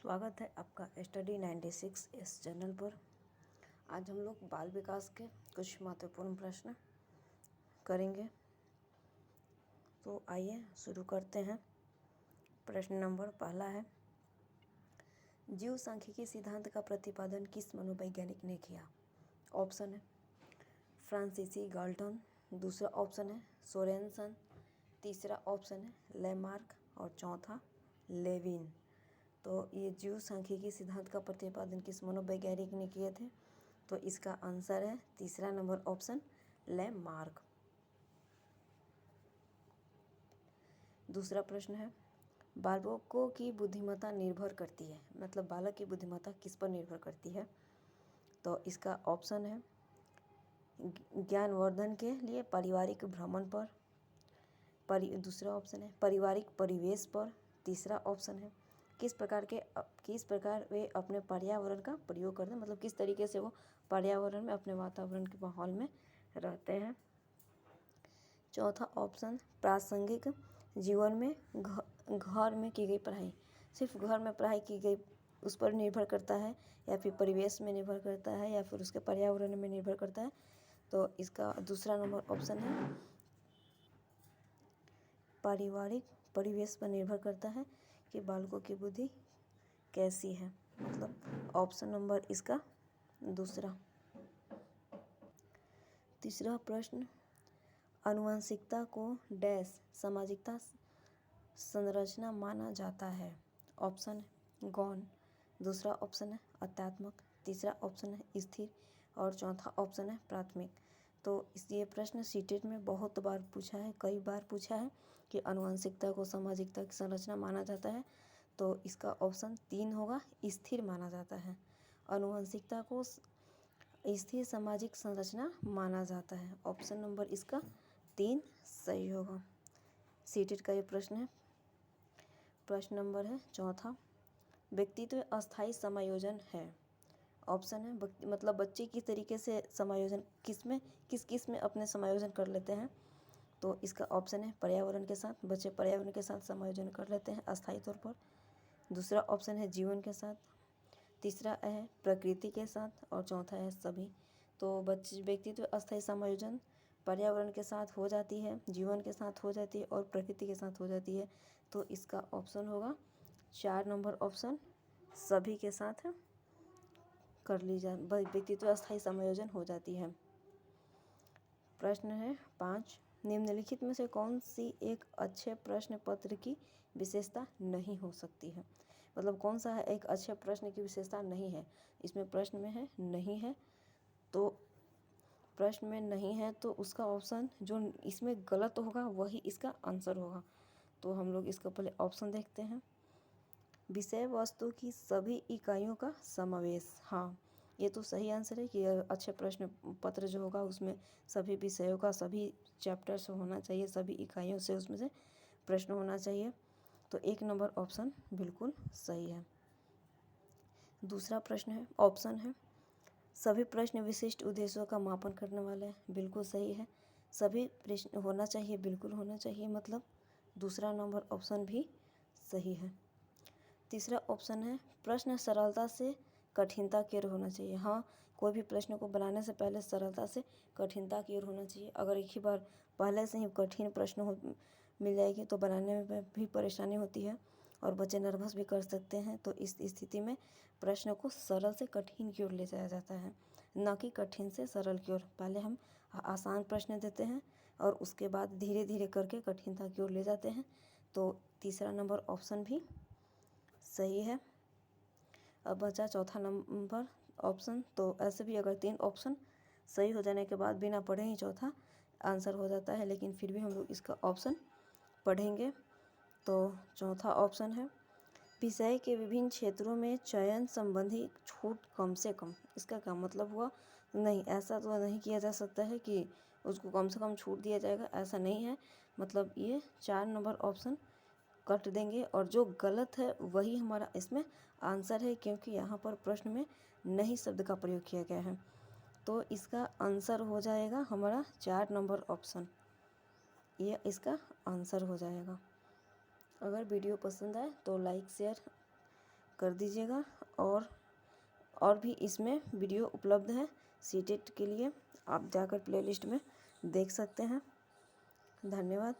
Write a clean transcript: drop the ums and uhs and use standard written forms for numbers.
स्वागत है आपका स्टडी 96 इस चैनल पर। आज हम लोग बाल विकास के कुछ महत्वपूर्ण प्रश्न करेंगे। तो आइए शुरू करते हैं। प्रश्न नंबर पहला है, जीव सांख्यिकी सिद्धांत का प्रतिपादन किस मनोवैज्ञानिक ने किया? ऑप्शन है फ्रांसीसी गाल्टन, दूसरा ऑप्शन है सोरेनसन, तीसरा ऑप्शन है लेमार्क और चौथा लेविन। तो ये जीव सांख्यिकी सिद्धांत का प्रतिपादन किस मनोवैज्ञानिक ने किए थे? तो इसका आंसर है तीसरा नंबर ऑप्शन लेमार्क। दूसरा प्रश्न है, बालकों की बुद्धिमत्ता निर्भर करती है, मतलब बालक की बुद्धिमत्ता किस पर निर्भर करती है? तो इसका ऑप्शन है ज्ञानवर्धन के लिए पारिवारिक भ्रमण पर, दूसरा ऑप्शन है पारिवारिक परिवेश पर, तीसरा ऑप्शन है किस प्रकार वे अपने पर्यावरण का प्रयोग करते हैं, मतलब किस तरीके से वो पर्यावरण में अपने वातावरण के माहौल में रहते हैं। चौथा ऑप्शन प्रासंगिक जीवन में घर में की गई पढ़ाई, सिर्फ घर में पढ़ाई की गई उस पर निर्भर करता है, या फिर परिवेश में निर्भर करता है, या फिर उसके पर्यावरण में निर्भर करता है। तो इसका दूसरा नंबर ऑप्शन है पारिवारिक परिवेश पर निर्भर करता है कि बालकों की बुद्धि कैसी है, मतलब ऑप्शन नंबर इसका दूसरा। तीसरा प्रश्न, आनुवंशिकता को डैश सामाजिकता संरचना माना जाता है? ऑप्शन है गौण, दूसरा ऑप्शन है अत्यात्मक, तीसरा ऑप्शन है स्थिर और चौथा ऑप्शन है प्राथमिक। तो ये प्रश्न सीटेट में बहुत बार पूछा है, कई बार पूछा है कि आनुवंशिकता को सामाजिकता की संरचना माना जाता है। तो इसका ऑप्शन 3 होगा, स्थिर माना जाता है। आनुवंशिकता को स्थिर सामाजिक संरचना माना जाता है। ऑप्शन नंबर इसका 3 सही होगा। सीटेट का ये प्रश्न है। प्रश्न नंबर है चौथा, व्यक्तित्व अस्थायी समायोजन है। ऑप्शन है मतलब बच्चे किस तरीके से समायोजन किस में अपने समायोजन कर लेते हैं। तो इसका ऑप्शन है पर्यावरण के साथ, बच्चे पर्यावरण के साथ समायोजन कर लेते हैं अस्थायी तौर पर। दूसरा ऑप्शन है जीवन के साथ, तीसरा है प्रकृति के साथ और चौथा है सभी। तो बच्चे व्यक्तित्व अस्थायी समायोजन पर्यावरण के साथ हो जाती है, जीवन के साथ हो जाती है और प्रकृति के साथ हो जाती है। तो इसका ऑप्शन होगा 4 नंबर ऑप्शन सभी के साथ कर ली जा व्यक्तित्व अस्थायी समायोजन हो जाती है। प्रश्न है 5, निम्नलिखित में से कौन सी एक अच्छे प्रश्न पत्र की विशेषता नहीं हो सकती है? मतलब कौन सा है एक अच्छे प्रश्न की विशेषता नहीं है? इसमें प्रश्न में है नहीं है, तो प्रश्न में नहीं है तो उसका ऑप्शन जो इसमें गलत होगा वही इसका आंसर होगा। तो हम लोग इसका पहले ऑप्शन देखते हैं। विषय वस्तु की सभी इकाइयों का समावेश, हाँ ये तो सही आंसर है कि अच्छे प्रश्न पत्र जो होगा उसमें सभी विषयों का, सभी चैप्टर्स होना चाहिए, सभी इकाइयों से उसमें से प्रश्न होना चाहिए। तो 1 नंबर ऑप्शन बिल्कुल सही है। दूसरा प्रश्न है ऑप्शन है सभी प्रश्न विशिष्ट उद्देश्यों का मापन करने वाले हैं, बिल्कुल सही है। सभी प्रश्न होना चाहिए, बिल्कुल होना चाहिए, मतलब दूसरा नंबर ऑप्शन भी सही है। तीसरा ऑप्शन है प्रश्न सरलता से कठिनता की ओर होना चाहिए, हाँ कोई भी प्रश्न को बनाने से पहले सरलता से कठिनता की ओर होना चाहिए। अगर एक ही बार पहले से ही कठिन प्रश्न मिल जाएगी तो बनाने में भी परेशानी होती है और बच्चे नर्वस भी कर सकते हैं। तो इस स्थिति में प्रश्न को सरल से कठिन की ओर ले जाया जाता है, न कि कठिन से सरल की ओर। पहले हम आसान प्रश्न देते हैं और उसके बाद धीरे धीरे करके कठिनता की ओर ले जाते हैं। तो तीसरा नंबर ऑप्शन भी सही है। अब बचा चौथा नंबर ऑप्शन। तो ऐसे भी अगर 3 ऑप्शन सही हो जाने के बाद बिना पढ़े ही चौथा आंसर हो जाता है, लेकिन फिर भी हम लोग इसका ऑप्शन पढ़ेंगे। तो चौथा ऑप्शन है विषय के विभिन्न क्षेत्रों में चयन संबंधी छूट कम से कम। इसका क्या मतलब हुआ? नहीं, ऐसा तो नहीं किया जा सकता है कि उसको कम से कम छूट दिया जाएगा, ऐसा नहीं है। मतलब ये 4 नंबर ऑप्शन कट देंगे और जो गलत है वही हमारा इसमें आंसर है, क्योंकि यहाँ पर प्रश्न में नहीं शब्द का प्रयोग किया गया है। तो इसका आंसर हो जाएगा हमारा 4 नंबर ऑप्शन, ये इसका आंसर हो जाएगा। अगर वीडियो पसंद आए तो लाइक शेयर कर दीजिएगा। और भी इसमें वीडियो उपलब्ध है सीटेट के लिए, आप जाकर प्लेलिस्ट में देख सकते हैं। धन्यवाद।